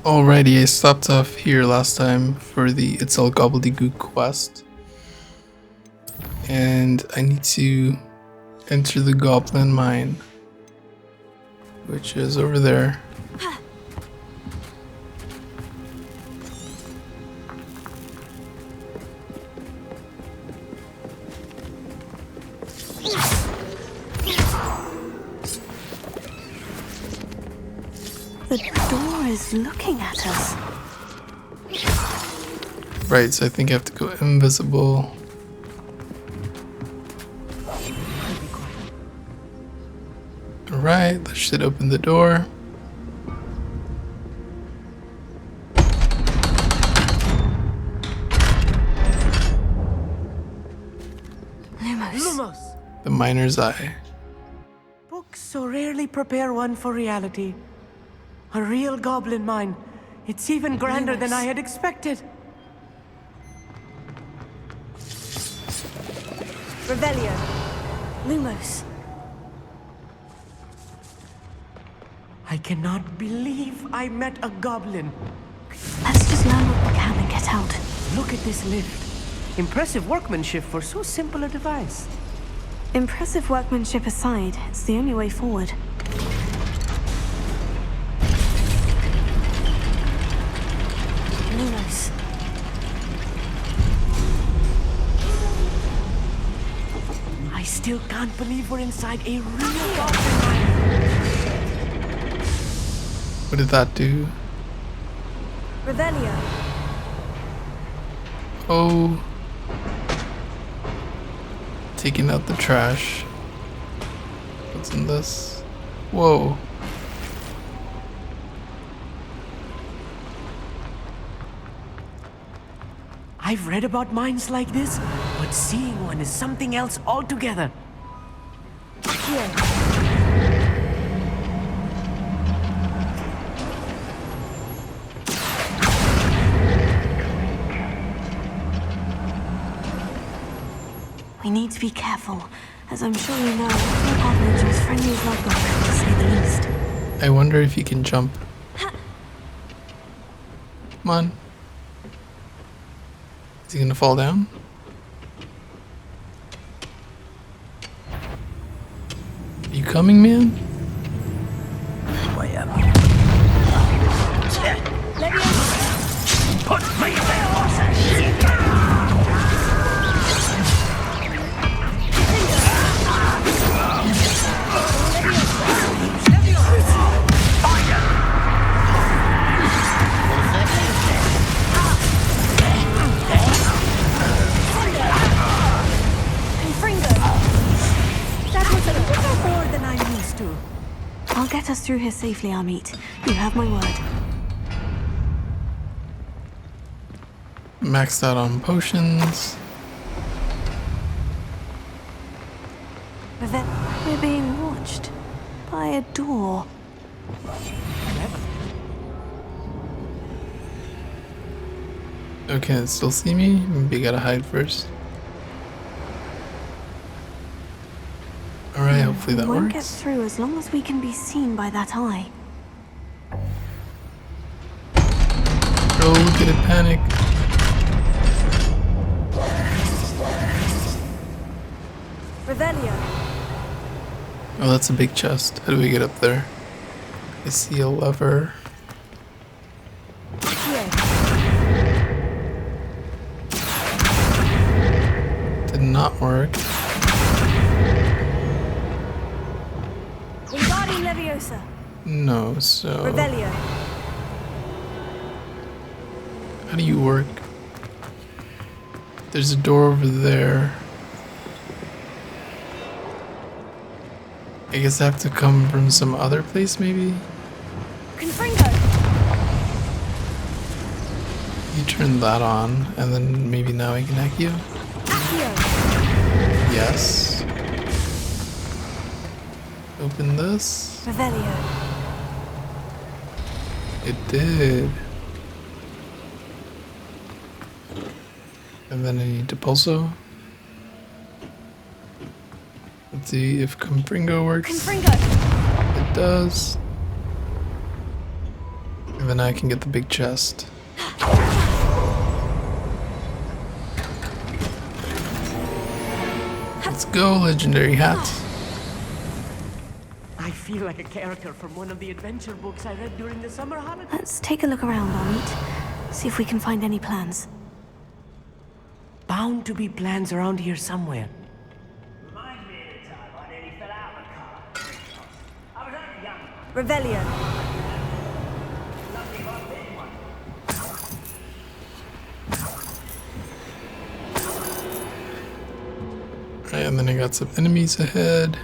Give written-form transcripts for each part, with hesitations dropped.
Alrighty, I stopped off here last time for the It's All Gobbledegook quest. And I need to enter the goblin mine, which is over there. The door is looking at us. Right, so I think I have to go invisible. Alright, that should open the door. Lumos. The miner's eye. Books so rarely prepare one for reality. A real goblin mine. It's even grander than I had expected. Revelio. Lumos. I cannot believe I met a goblin. Let's just learn what we can and get out. Look at this lift. Impressive workmanship for so simple a device. Impressive workmanship aside, it's the only way forward. Lumos. I still can't believe we're inside a real goblin mine. What did that do? Revelio. Oh. Taking out the trash. What's in this? Whoa. I've read about mines like this, but seeing one is something else altogether. Here. We need to be careful, as I'm sure you know, no goblins are as friendly as Hogwarts, to say the least. I wonder if you can jump. Come on. Is he gonna fall down? Are you coming, man? Put me there! I'll get us through here safely, Amit. You have my word. Maxed out on potions. We're being watched by a door. Oh, can it still see me? Maybe I gotta hide first. Alright, hopefully that We won't get works. through as long as we can be seen by that eye. Oh, look at it panic. Revelio. Oh, that's a big chest. How do we get up there? I see a lever. Here. Did not work. Wingardium Leviosa. No, so... Revelio. How do you work? There's a door over there. I guess I have to come from some other place, maybe? Confringo. You turn that on, and then maybe now I can hack you? Accio. Yes. Open this. Revelio. It did. And then I need to pulso. Let's see if Confringo works. Confringo. It does. And And then I can get the big chest. Let's go, legendary hat. I feel like a character from one of the adventure books I read during the summer holidays. Let's take a look around, Amit. See if we can find any plans. Bound to be plans around here somewhere. Reminds me of the time I nearly fell out of a car. I was only young. Revelio. Lucky if I bit one. Alright, and then I got some enemies ahead.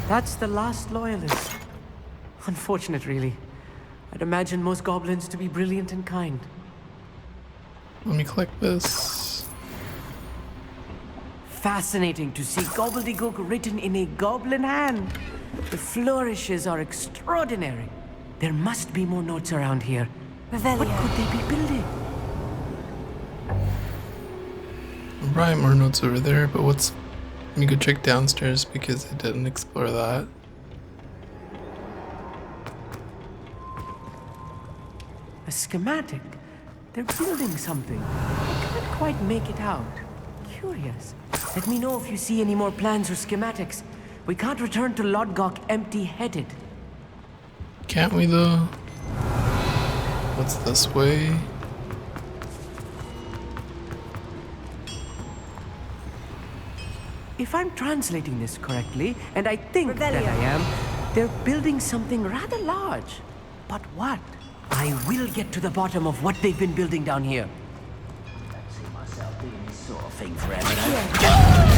That's the last loyalist. Unfortunate, really. I'd imagine most goblins to be brilliant and kind. Let me collect this. Fascinating to see Gobbledegook written in a goblin hand. The flourishes are extraordinary. There must be more notes around here. Revelio. What could they be building? Probably more notes over there, but what's... Let me go check downstairs because I didn't explore that. A schematic. They're building something. I can't quite make it out. Curious. Let me know if you see any more plans or schematics. We can't return to Lodgok empty-headed. Can't we though? What's this way? If I'm translating this correctly, and I think that Revelio. I am, they're building something rather large. But what? I will get to the bottom of what they've been building down here. I don't see myself doing this sort of thing forever, though.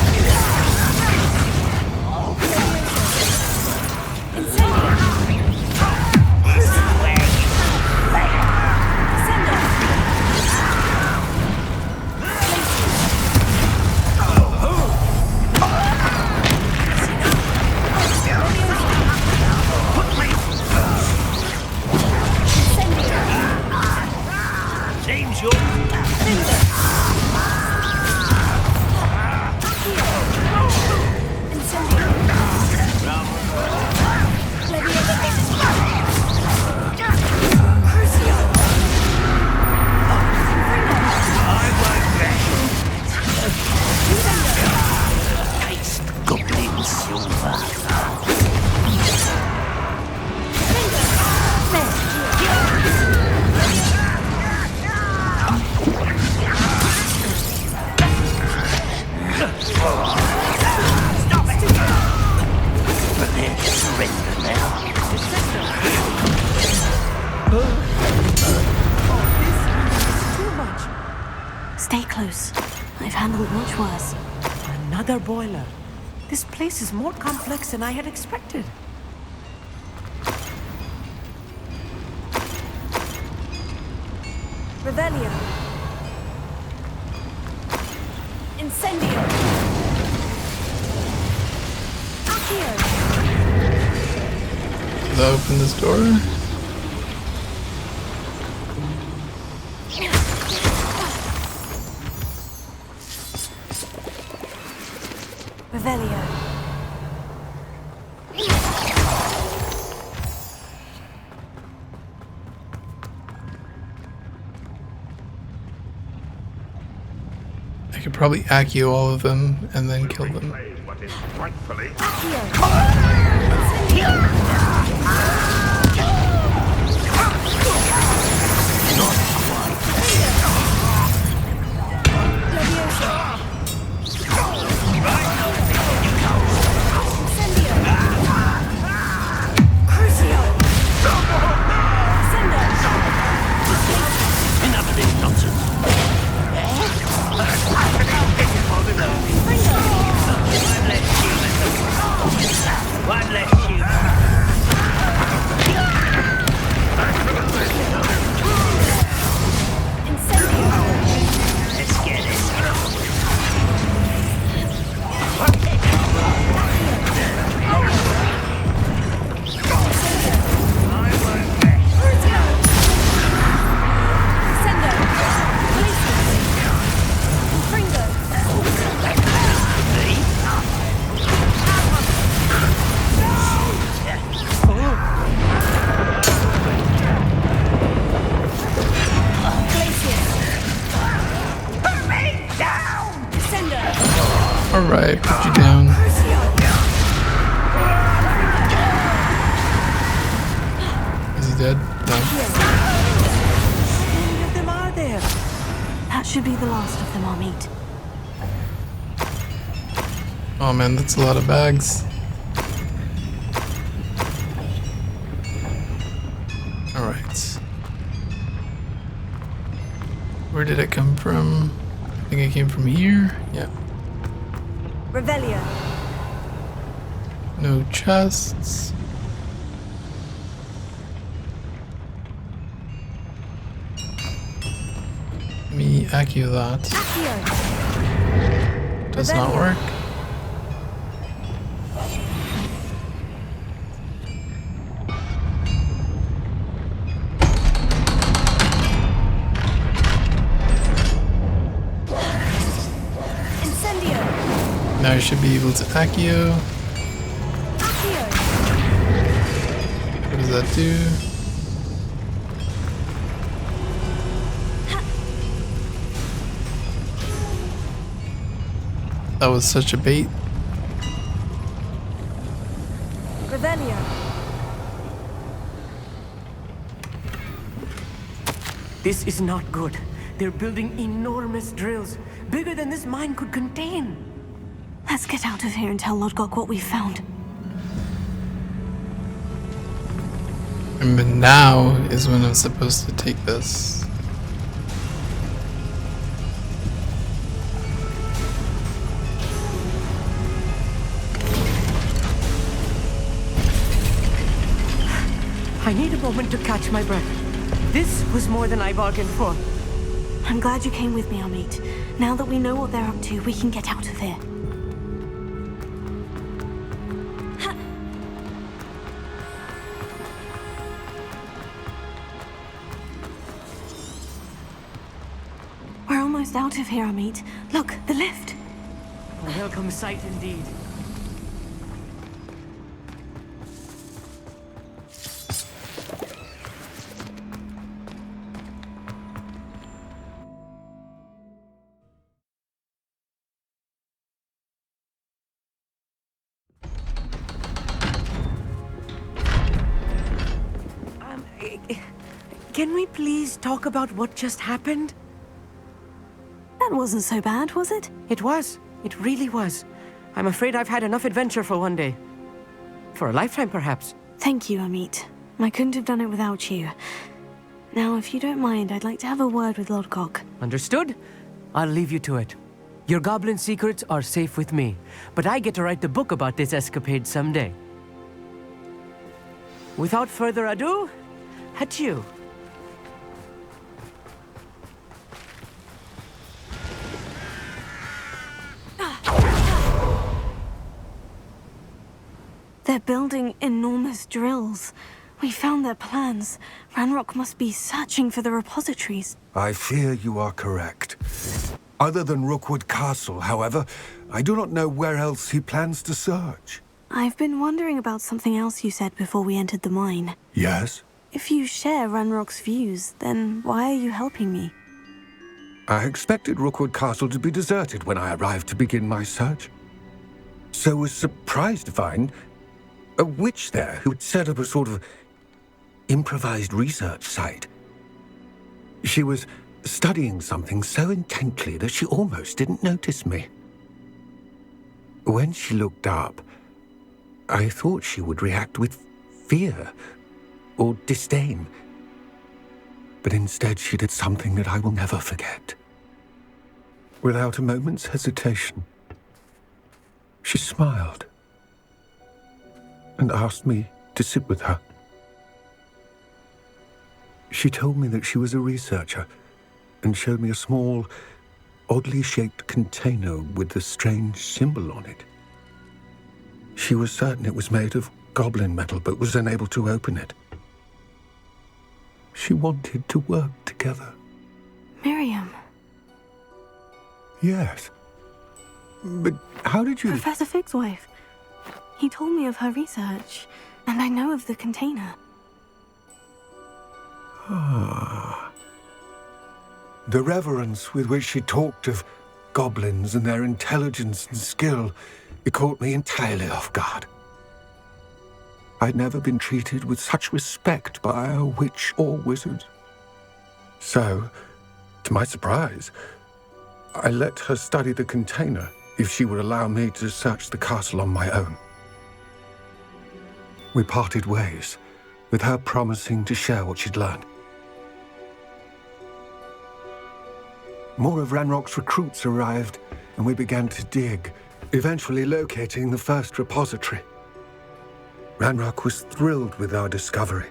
Seems you're... Taste goblin silver. Stop it! Prepare to surrender now. Too much. Stay close. I've handled much worse. Another boiler. This place is more complex than I had expected. Revelio. Incendio. Accio. Did I open this door? Revelio. I could probably accio all of them and then kill them. What is rightfully Enough of this nonsense. One less human. Let's get it. I won't rest. Alright, put you down. Is he dead? No. How many of them are there? That should be the last of them, Amit. Oh man, that's a lot of bags. Alright. Where did it come from? I think it came from here. Yeah. Revelia. No chests. Let me accio that. Does not work. Now I should be able to accio. What does that do? That was such a bait. Revelia. This is not good. They're building enormous drills, bigger than this mine could contain. Let's get out of here and tell Lodgok what we found. And now is when I'm supposed to take this. I need a moment to catch my breath. This was more than I bargained for. I'm glad you came with me, Amit. Now that we know what they're up to, we can get out of here. We're almost out of here, Amit. Look, the lift. A welcome sight indeed. Can we please talk about what just happened? That wasn't so bad, was it? It was. It really was. I'm afraid I've had enough adventure for one day. For a lifetime, perhaps. Thank you, Amit. I couldn't have done it without you. Now, if you don't mind, I'd like to have a word with Lodgok. Understood? I'll leave you to it. Your goblin secrets are safe with me, but I get to write the book about this escapade someday. Without further ado, adieu. They're building enormous drills. We found their plans. Ranrock must be searching for the repositories. I fear you are correct. Other than Rookwood Castle, however, I do not know where else he plans to search. I've been wondering about something else you said before we entered the mine. Yes? If you share Ranrock's views, then why are you helping me? I expected Rookwood Castle to be deserted when I arrived to begin my search. So was surprised to find a witch there who had set up a sort of improvised research site. She was studying something so intently that she almost didn't notice me. When she looked up, I thought she would react with fear or disdain. But instead she did something that I will never forget. Without a moment's hesitation, she smiled and asked me to sit with her. She told me that she was a researcher and showed me a small, oddly shaped container with a strange symbol on it. She was certain it was made of goblin metal, but was unable to open it. She wanted to work together. Miriam. Yes. But how did you... Professor Fig's wife. He told me of her research, and I know of the container. Ah. The reverence with which she talked of goblins and their intelligence and skill, it caught me entirely off guard. I'd never been treated with such respect by a witch or wizard. So, to my surprise, I let her study the container if she would allow me to search the castle on my own. We parted ways, with her promising to share what she'd learned. More of Ranrock's recruits arrived, and we began to dig, eventually locating the first repository. Ranrock was thrilled with our discovery,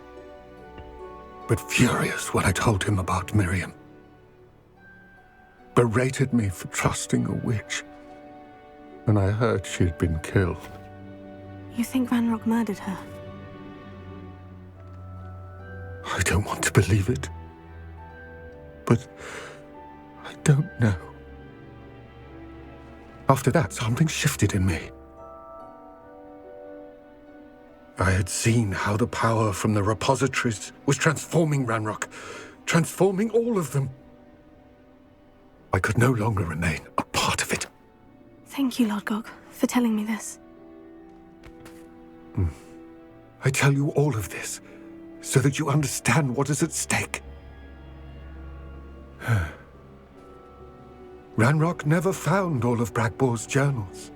but furious when I told him about Miriam. Berated me for trusting a witch, and I heard she'd been killed. You think Ranrock murdered her? I don't want to believe it, but I don't know. After that, something shifted in me. I had seen how the power from the repositories was transforming Ranrock, transforming all of them. I could no longer remain a part of it. Thank you, Lord Gog, for telling me this. I tell you all of this so that you understand what is at stake. Ranrock never found all of Bragbor's journals,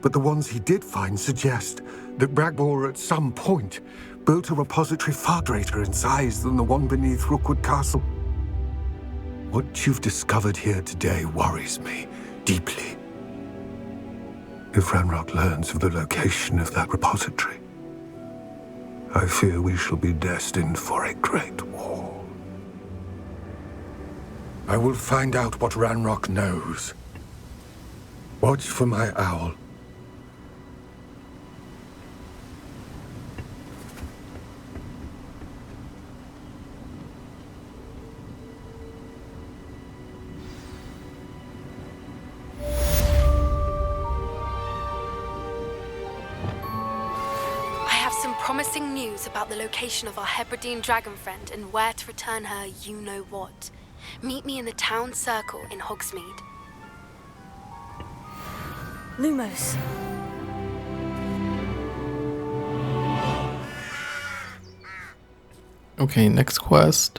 but the ones he did find suggest that Bragbor at some point built a repository far greater in size than the one beneath Rookwood Castle. What you've discovered here today worries me deeply. If Ranrock learns of the location of that repository, I fear we shall be destined for a great war. I will find out what Ranrock knows. Watch for my owl. Promising news about the location of our Hebridean dragon friend and where to return her you-know-what. Meet me in the town circle in Hogsmeade. Lumos. Okay, next quest.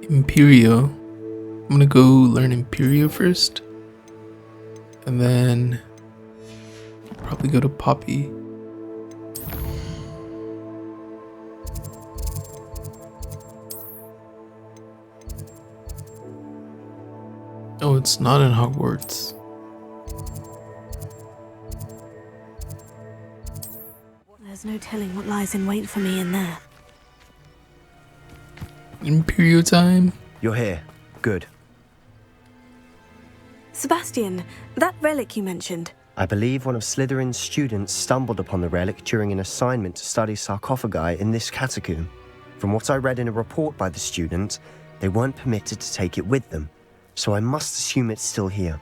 Imperio. I'm gonna go learn Imperio first, and then probably go to Poppy. Oh, it's not in Hogwarts. There's no telling what lies in wait for me in there. Imperio time. You're here. Good. Sebastian, that relic you mentioned. I believe one of Slytherin's students stumbled upon the relic during an assignment to study sarcophagi in this catacomb. From what I read in a report by the student, they weren't permitted to take it with them, so I must assume it's still here.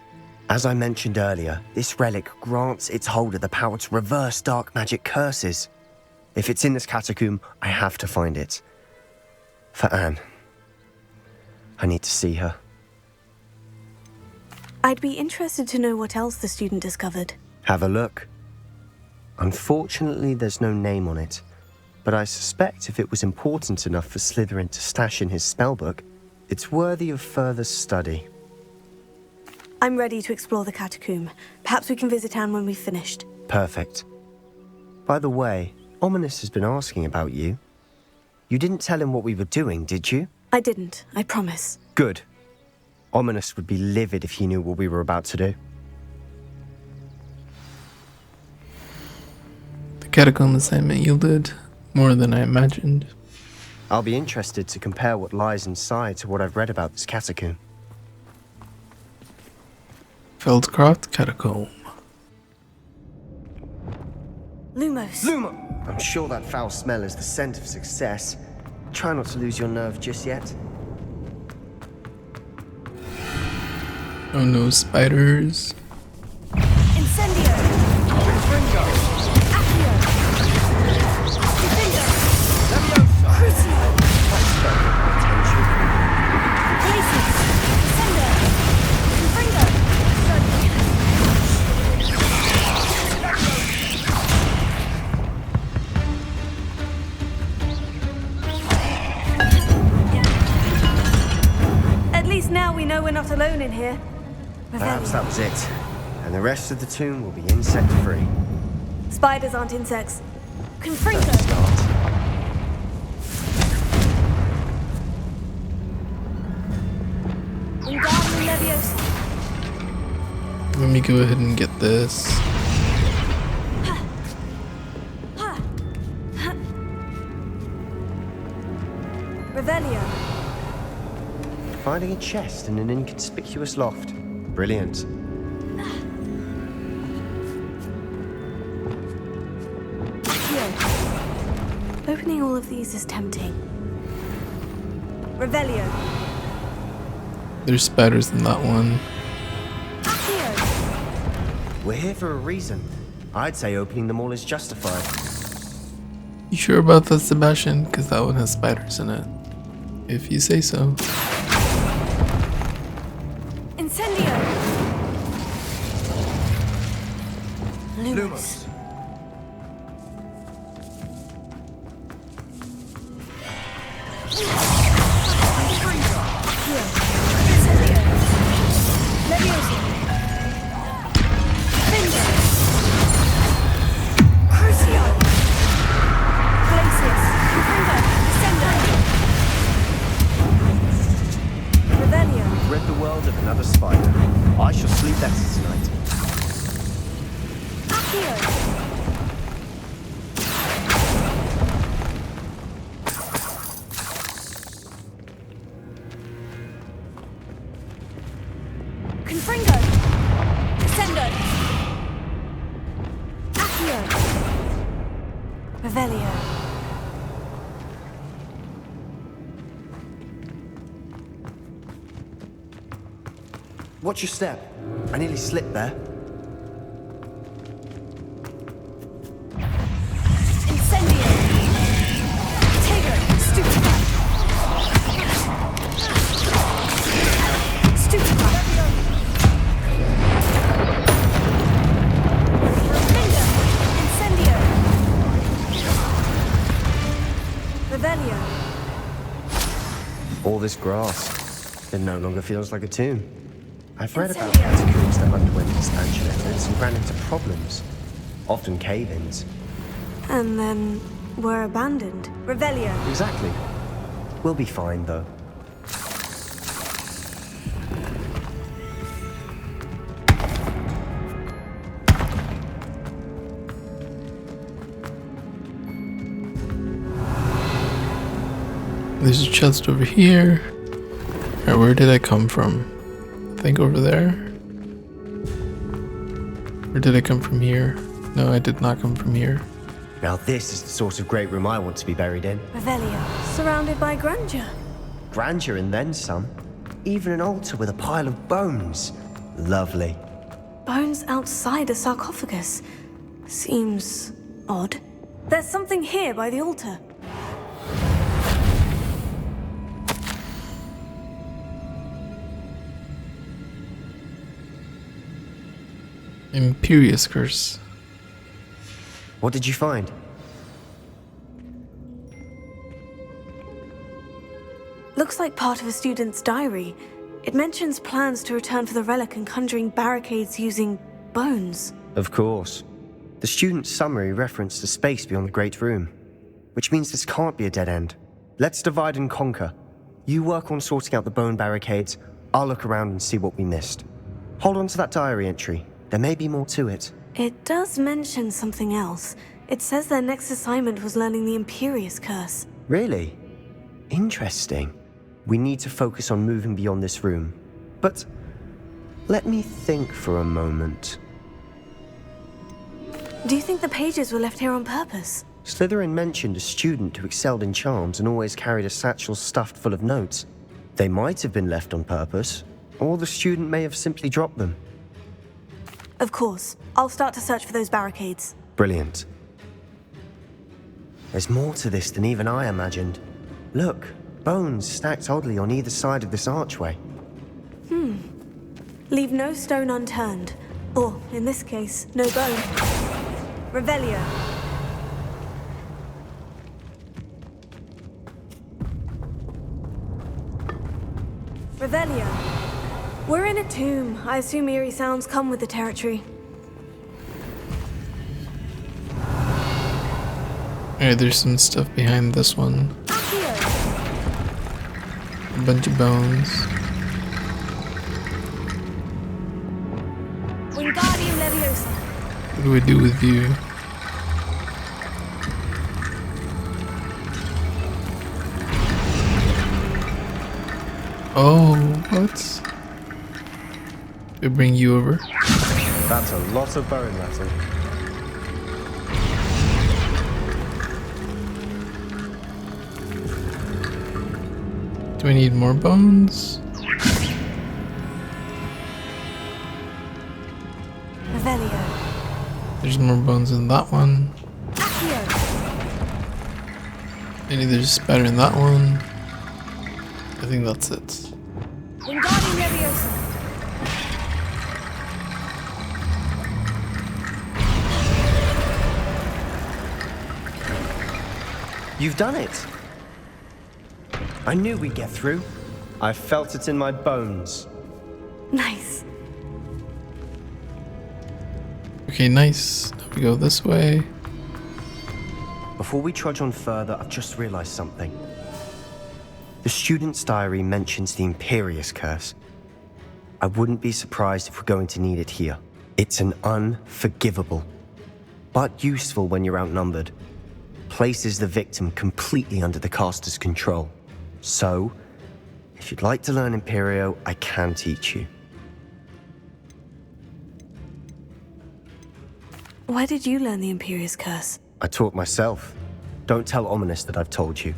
As I mentioned earlier, this relic grants its holder the power to reverse dark magic curses. If it's in this catacomb, I have to find it. For Anne. I need to see her. I'd be interested to know what else the student discovered. Have a look. Unfortunately, there's no name on it, but I suspect if it was important enough for Slytherin to stash in his spellbook, it's worthy of further study. I'm ready to explore the catacomb. Perhaps we can visit Anne when we've finished. Perfect. By the way, Ominous has been asking about you. You didn't tell him what we were doing, did you? I didn't, I promise. Good. Ominous would be livid if he knew what we were about to do. The catacomb assignment yielded more than I imagined. I'll be interested to compare what lies inside to what I've read about this catacomb. Feldcroft Catacomb. Lumos. Luma! I'm sure that foul smell is the scent of success. Try not to lose your nerve just yet. Oh no, spiders. Incendio. Accio. Defender. here. Perhaps Revelio. that was it. And the rest of the tomb will be insect-free. Spiders aren't insects. Good Confringo. start. Wingardium Leviosa. Let me go ahead and get this. Revelio. Finding a chest in an inconspicuous loft. Brilliant. Accio. Opening all of these is tempting. Revelio. There's spiders in that one. Accio. We're here for a reason. I'd say opening them all is justified. You sure about that, Sebastian? Because that one has spiders in it. If you say so. Incendio. Lumos. Rid the world of another spider. I shall sleep better tonight. Confringo. Descendo. Accio. Revelio. Watch your step. I nearly slipped there. Incendio. Tigger. Stupefy. Stupefy. Revelio. Incendio. Revelio. All this grass. It no longer feels like a tomb. I've read about Incendio. catacombs that underwent expansion efforts and ran into problems. Often cave-ins. And then were abandoned. Revelio. Exactly. We'll be fine, though. There's a chest over here. Alright, where did I come from? I think over there? Or did I come from here? No, I did not come from here. Now this is the sort of great room I want to be buried in. Revelio. Surrounded by grandeur. Grandeur and then some. Even an altar with a pile of bones. Lovely. Bones outside a sarcophagus. Seems odd. There's something here by the altar. Imperius curse. What did you find? Looks like part of a student's diary. It mentions plans to return for the relic and conjuring barricades using bones. Of course. The student's summary referenced a space beyond the Great Room, which means this can't be a dead end. Let's divide and conquer. You work on sorting out the bone barricades, I'll look around and see what we missed. Hold on to that diary entry. There may be more to it. It does mention something else. It says their next assignment was learning the Imperius curse. Really? Interesting. We need to focus on moving beyond this room. But let me think for a moment. Do you think the pages were left here on purpose? Slytherin mentioned a student who excelled in charms and always carried a satchel stuffed full of notes. They might have been left on purpose, or the student may have simply dropped them. Of course. I'll start to search for those barricades. Brilliant. There's more to this than even I imagined. Look, bones stacked oddly on either side of this archway. Leave no stone unturned. Or, in this case, no bone. Revelio. Revelio. We're in a tomb. I assume eerie sounds come with the territory. Alright, there's some stuff behind this one. A bunch of bones. Wingardium Leviosa. What do we do with you? Oh, what? We bring you over. That's a lot of bone metal. Do we need more bones? Revelio. There's more bones in that one. Accio. Maybe there's spatter in that one. I think that's it. Wingardium Leviosa. You've done it. I knew we'd get through. I felt it in my bones. Nice. Okay, nice. Now we go this way. Before we trudge on further, I've just realized something. The student's diary mentions the Imperius curse. I wouldn't be surprised if we're going to need it here. It's an unforgivable, but useful when you're outnumbered. Places the victim completely under the caster's control. So, if you'd like to learn Imperio, I can teach you. Why did you learn the Imperius curse? I taught myself. Don't tell Ominous that I've told you.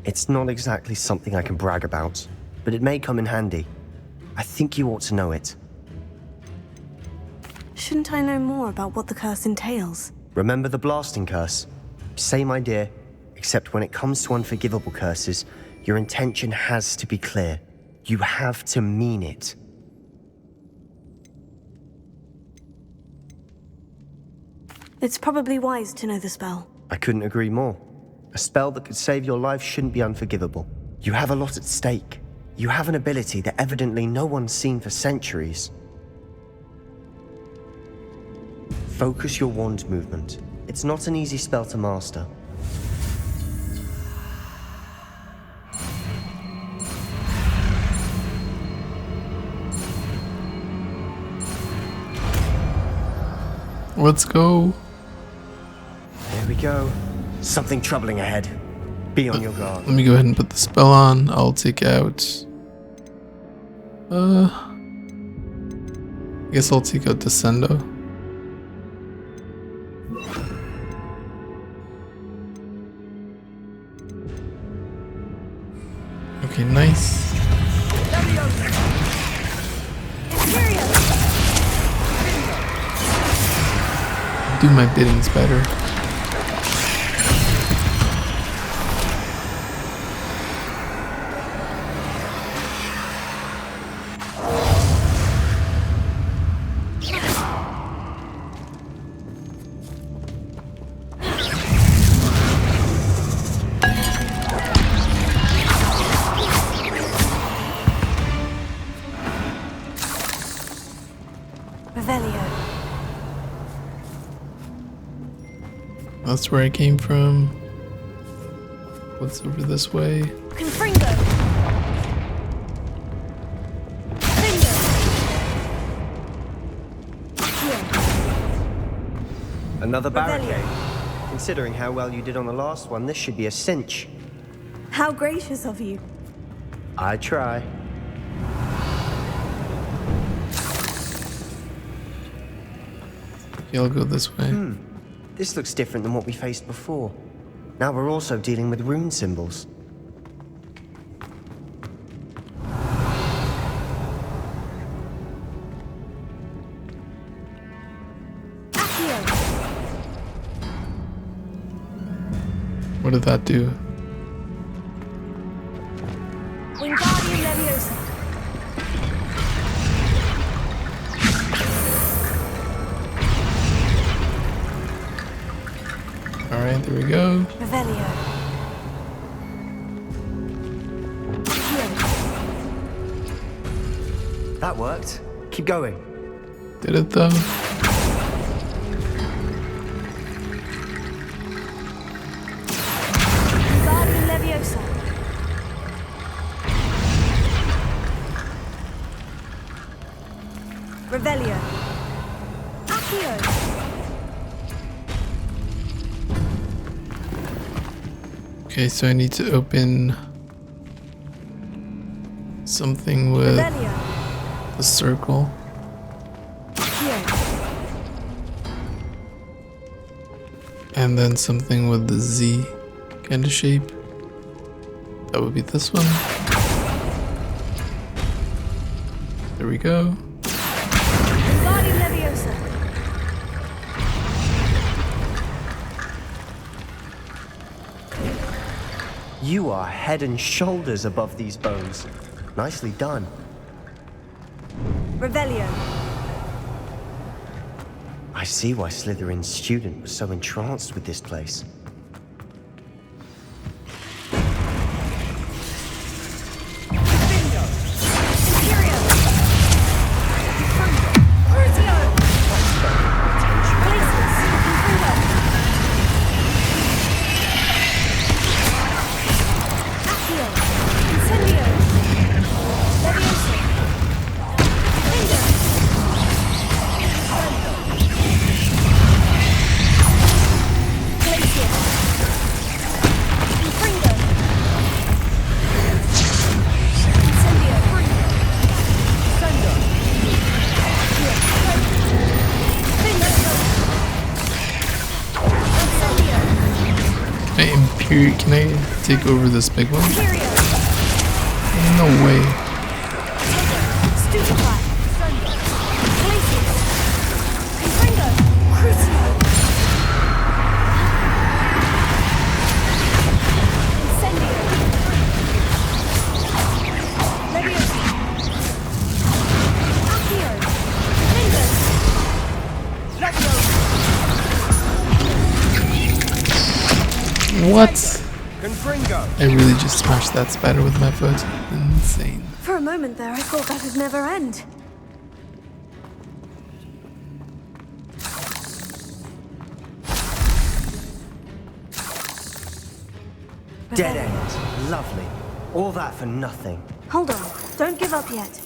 It's not exactly something I can brag about, but it may come in handy. I think you ought to know it. Shouldn't I know more about what the curse entails? Remember the blasting curse? Same idea, except when it comes to unforgivable curses, your intention has to be clear. You have to mean it. It's probably wise to know the spell. I couldn't agree more. A spell that could save your life shouldn't be unforgivable. You have a lot at stake. You have an ability that evidently no one's seen for centuries. Focus your wand movement. It's not an easy spell to master. Let's go. There we go. Something troubling ahead. Be on your guard. Let me go ahead and put the spell on. I'll take out. I guess I'll take out Descendo. Okay, nice. Imperio! Do my biddings better. Revelio. That's where I came from. What's over this way? Confringo. Finger. Another Rebellion. barricade. Considering how well you did on the last one, this should be a cinch. How gracious of you. I try. Okay, I'll go this way. This looks different than what we faced before. Now we're also dealing with rune symbols. Accio. What did that do? Wingardium Leviosa. Alright, there we go. Revelio. Accio. That worked. Keep going. Did it though? Wingardium Leviosa. Revelio. Accio. Okay, so I need to open something with Revelio. the circle. Accio. And then something with the Z kind of shape. That would be this one. There we go. Wingardium Leviosa. You are head and shoulders above these bones. Nicely done. Revelio. I see why Slytherin's student was so entranced with this place. Imperio. Crucio. Places. Imperio. Accio. Incendio. Leviosa. Defender. Glacier. Imperio. Incendio. Thunder. Hey, Imperio, can I take over this big one? Imperio. No way. Stupefy. Thunder. Glacier. Confringo. Crucio. Incendio. Leviosa. Accio. Defender. What? I really just smashed that spider with my foot. Insane. For a moment there, I thought that would never end. Dead end. Lovely. All that for nothing. Hold on. Don't give up yet.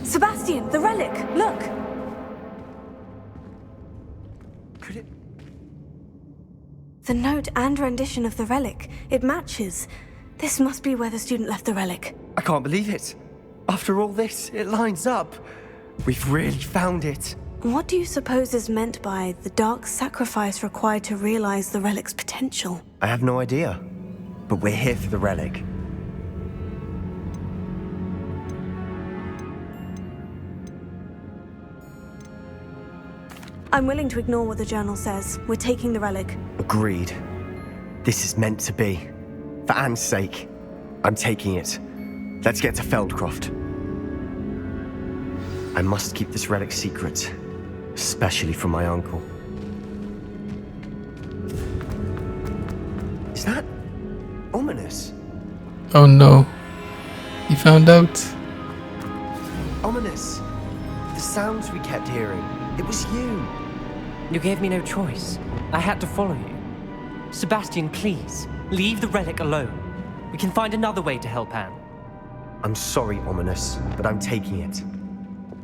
Sebastian, the relic! Look! Could it... The note and rendition of the relic. It matches. This must be where the student left the relic. I can't believe it. After all this, it lines up. We've really found it. What do you suppose is meant by the dark sacrifice required to realize the relic's potential? I have no idea. But we're here for the relic. I'm willing to ignore what the journal says. We're taking the relic. Agreed. This is meant to be. For Anne's sake, I'm taking it. Let's get to Feldcroft. I must keep this relic secret, especially from my uncle. Is that ominous? Oh no. He found out. Ominous. The sounds we kept hearing. It was you. You gave me no choice. I had to follow you. Sebastian, please, leave the relic alone. We can find another way to help Anne. I'm sorry, Ominous, but I'm taking it.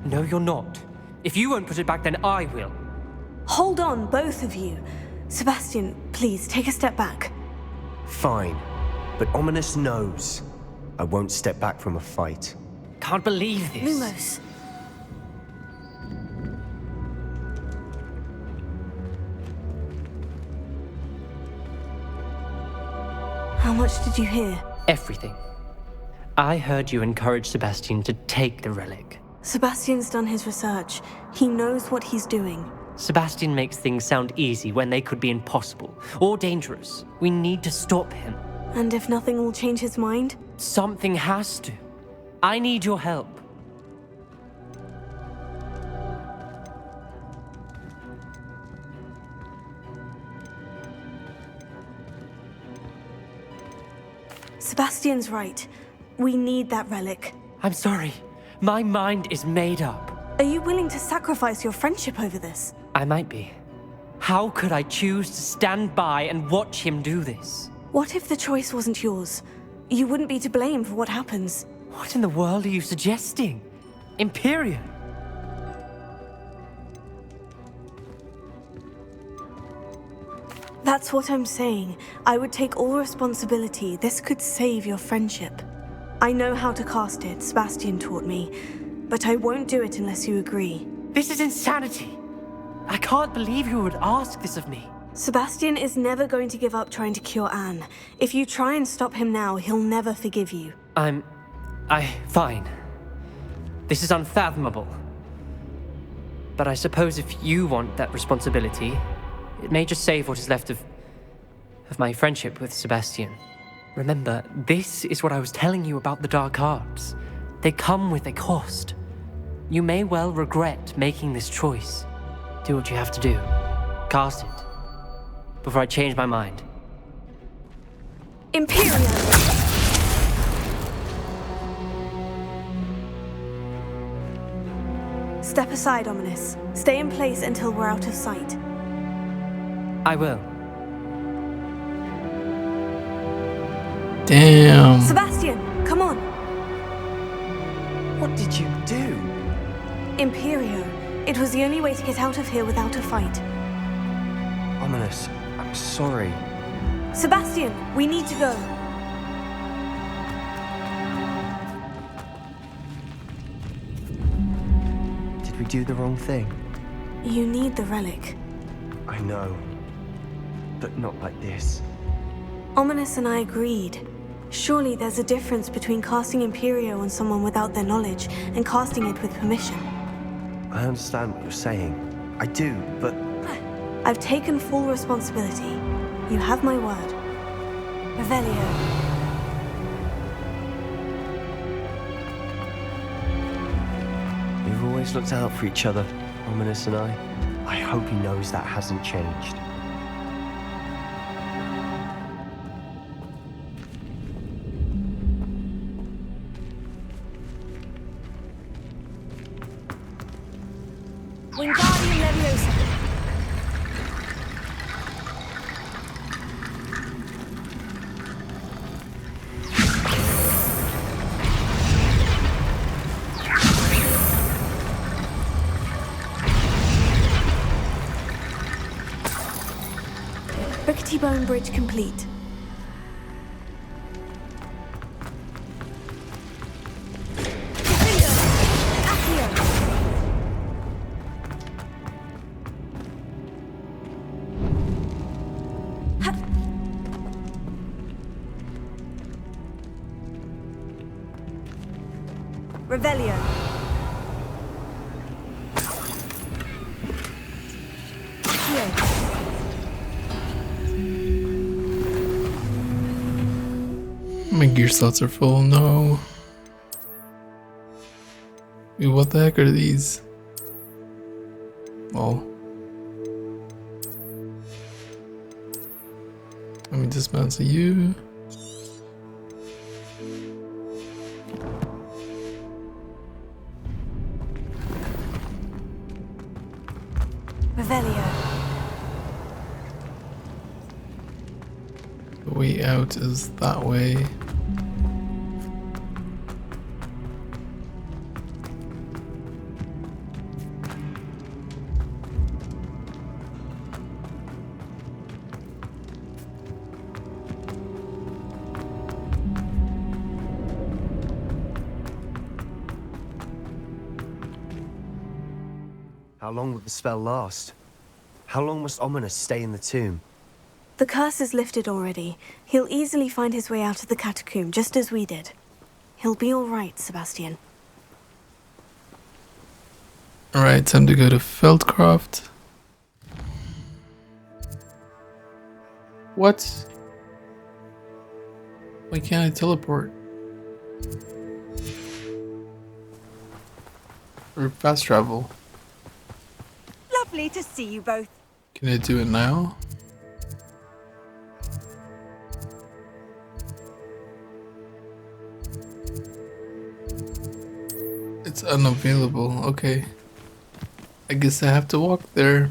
No, you're not. If you won't put it back, then I will. Hold on, both of you. Sebastian, please, take a step back. Fine. But Ominous knows. I won't step back from a fight. Can't believe this. Lumos. How much did you hear? Everything. I heard you encourage Sebastian to take the relic. Sebastian's done his research. He knows what he's doing. Sebastian makes things sound easy when they could be impossible or dangerous. We need to stop him. And if nothing will change his mind? Something has to. I need your help. Sebastian's right. We need that relic. I'm sorry. My mind is made up. Are you willing to sacrifice your friendship over this? I might be. How could I choose to stand by and watch him do this? What if the choice wasn't yours? You wouldn't be to blame for what happens. What in the world are you suggesting? Imperio? That's what I'm saying. I would take all responsibility. This could save your friendship. I know how to cast it, Sebastian taught me, but I won't do it unless you agree. This is insanity. I can't believe you would ask this of me. Sebastian is never going to give up trying to cure Anne. If you try and stop him now, he'll never forgive you. Fine. This is unfathomable. But I suppose if you want that responsibility, it may just save what is left of my friendship with Sebastian. Remember, this is what I was telling you about the dark arts. They come with a cost. You may well regret making this choice. Do what you have to do. Cast it. Before I change my mind. Imperio! Step aside, Ominous. Stay in place until we're out of sight. I will. Damn. Sebastian, come on. What did you do? Imperio. It was the only way to get out of here without a fight. Ominous, I'm sorry. Sebastian, we need to go. Did we do the wrong thing? You need the relic. I know. But not like this. Ominous and I agreed. Surely there's a difference between casting Imperio on someone without their knowledge and casting it with permission. I understand what you're saying. I do, but... I've taken full responsibility. You have my word. Revelio. We've always looked out for each other, Ominous and I. I hope he knows that hasn't changed. Wingardium Leviosa. Rickety Bone Bridge complete. Revelio. My gear slots are full. No. Wait, what the heck are these? Oh. Let me dismantle you. Revelio. The way out is that way. How long will the spell last? How long must Ominous stay in the tomb? The curse is lifted already. He'll easily find his way out of the catacomb, just as we did. He'll be all right, Sebastian. Alright, time to go to Feldcroft. What? Why can't I teleport? Or fast travel? Lovely to see you both. Can I do it now? It's unavailable. Okay. I guess I have to walk there.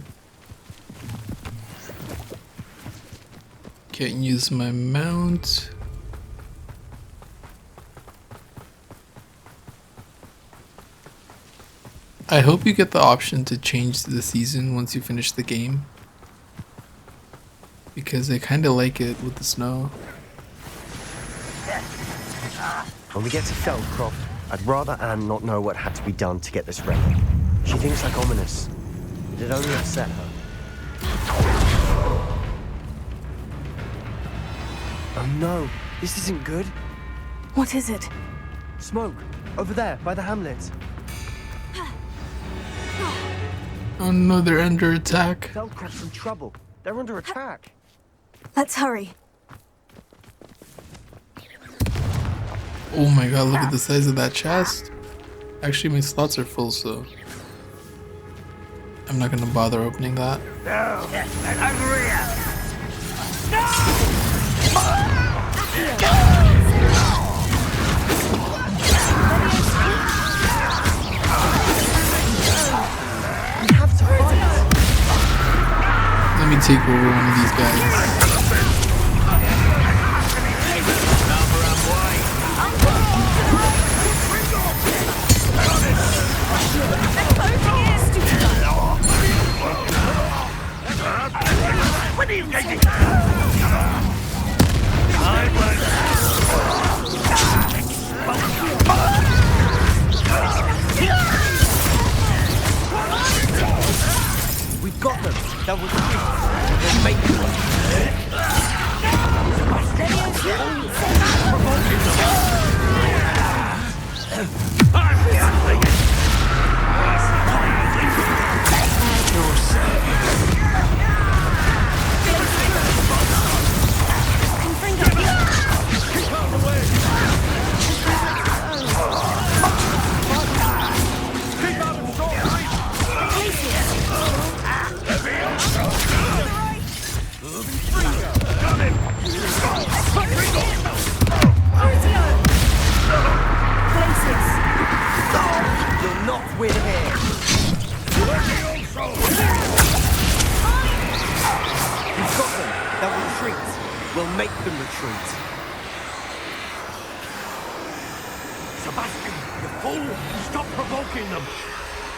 Can't use my mount. I hope you get the option to change the season once you finish the game. Because I kind of like it with the snow. When we get to Feldcroft, I'd rather Anne not know what had to be done to get this ready. She thinks like ominous. It'd only upset her. Oh no, this isn't good. What is it? Smoke, over there, by the hamlet. Oh no, they're under attack. Feldcroft's in trouble. They're under attack. Let's hurry. Oh my god, look at the size of that chest. Actually, my slots are full, so I'm not gonna bother opening that. Let me take over one of these guys. We've got them. That was we'll make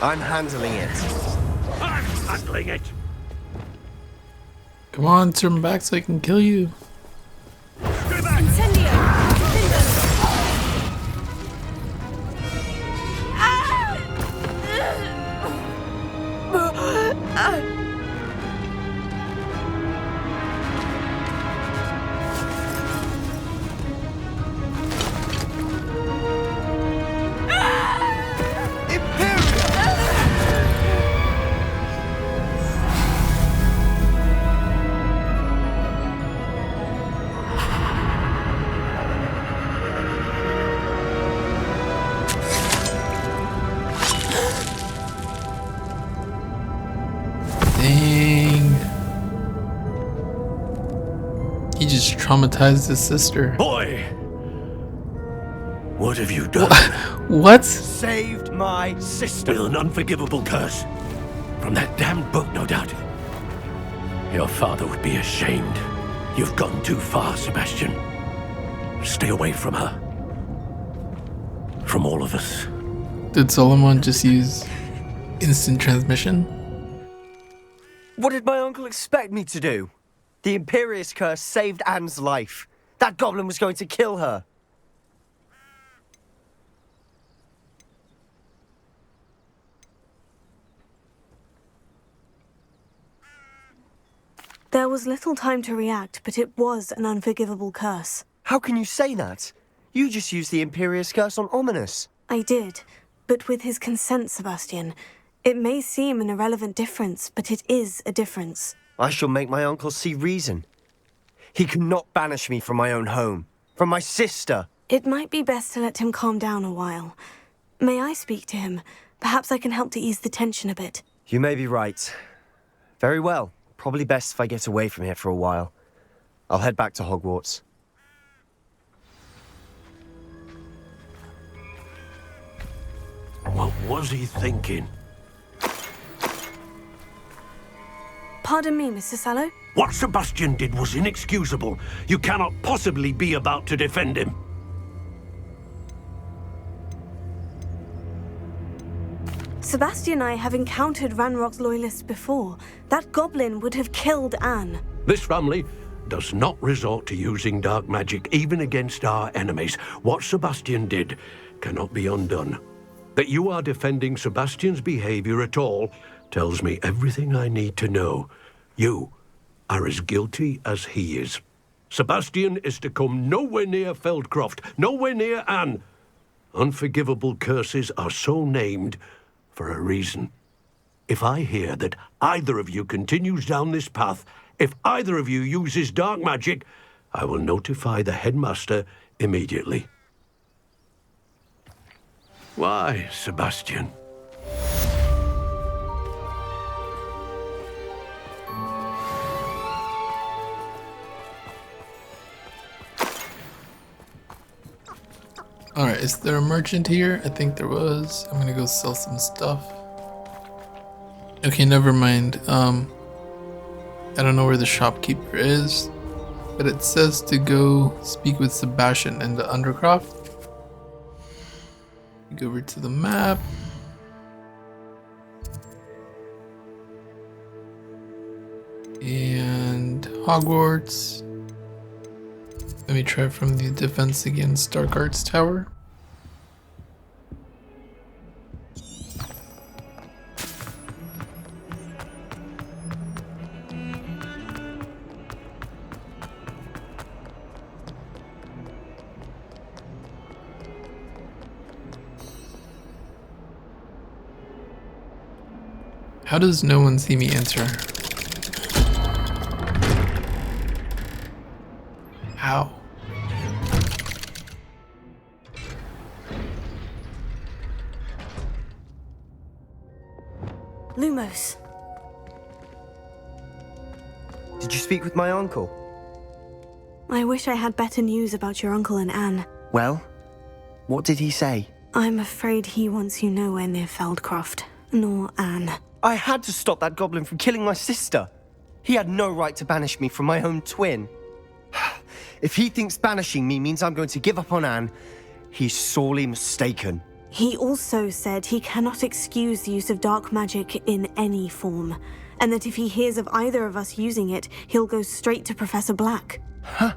I'm handling it. I'm handling it. Come on, turn back so I can kill you. He just traumatized his sister. Boy! What have you done? What? Saved my sister. With an unforgivable curse. From that damned book, no doubt. Your father would be ashamed. You've gone too far, Sebastian. Stay away from her. From all of us. Did Solomon just use instant transmission? What did my uncle expect me to do? The Imperius curse saved Anne's life. That goblin was going to kill her. There was little time to react, but it was an unforgivable curse. How can you say that? You just used the Imperius curse on Ominous. I did, but with his consent, Sebastian. It may seem an irrelevant difference, but it is a difference. I shall make my uncle see reason. He cannot banish me from my own home, from my sister. It might be best to let him calm down a while. May I speak to him? Perhaps I can help to ease the tension a bit. You may be right. Very well. Probably best if I get away from here for a while. I'll head back to Hogwarts. What was he thinking? Pardon me, Mr. Sallow. What Sebastian did was inexcusable. You cannot possibly be about to defend him. Sebastian and I have encountered Ranrock's loyalists before. That goblin would have killed Anne. This family does not resort to using dark magic even against our enemies. What Sebastian did cannot be undone. That you are defending Sebastian's behavior at all tells me everything I need to know. You are as guilty as he is. Sebastian is to come nowhere near Feldcroft, nowhere near Anne. Unforgivable curses are so named for a reason. If I hear that either of you continues down this path, if either of you uses dark magic, I will notify the headmaster immediately. Why, Sebastian? Alright, is there a merchant here? I think there was. I'm gonna go sell some stuff. Okay, never mind. I don't know where the shopkeeper is, but it says to go speak with Sebastian in the Undercroft. Go over to the map. And Hogwarts. Let me try from the defense against Dark Arts Tower. How does no one see me answer? How? Lumos. Did you speak with my uncle? I wish I had better news about your uncle and Anne. Well, what did he say? I'm afraid he wants you nowhere near Feldcroft, nor Anne. I had to stop that goblin from killing my sister. He had no right to banish me from my own twin. If he thinks banishing me means I'm going to give up on Anne, he's sorely mistaken. He also said he cannot excuse the use of dark magic in any form, and that if he hears of either of us using it, he'll go straight to Professor Black. Huh?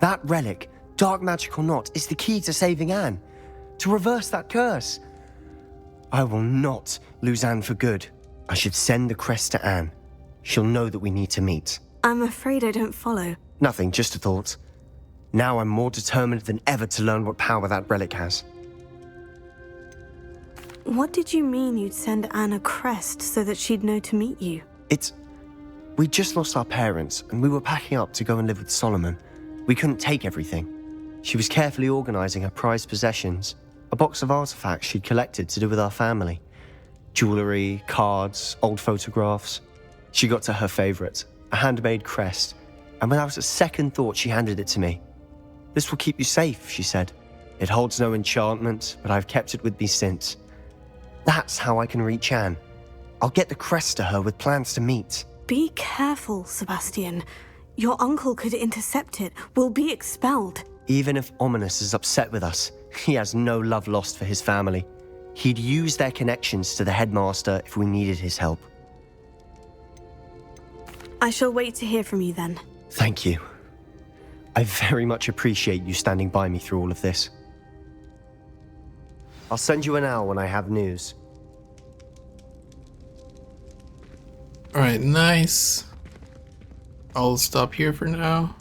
That relic, dark magic or not, is the key to saving Anne. To reverse that curse. I will not lose Anne for good. I should send the crest to Anne. She'll know that we need to meet. I'm afraid I don't follow. Nothing, just a thought. Now I'm more determined than ever to learn what power that relic has. What did you mean you'd send Anne a crest so that she'd know to meet you? We just lost our parents, and we were packing up to go and live with Solomon. We couldn't take everything. She was carefully organizing her prized possessions, a box of artifacts she'd collected to do with our family. Jewelry, cards, old photographs. She got to her favorite, a handmade crest, and without a second thought she handed it to me. "This will keep you safe," she said. "It holds no enchantment, but I've kept it with me since. That's how I can reach Anne. I'll get the crest to her with plans to meet." Be careful, Sebastian. Your uncle could intercept it. We'll be expelled. Even if Ominous is upset with us, he has no love lost for his family. He'd use their connections to the headmaster if we needed his help. I shall wait to hear from you then. Thank you. I very much appreciate you standing by me through all of this. I'll send you an owl when I have news. Alright, nice. I'll stop here for now.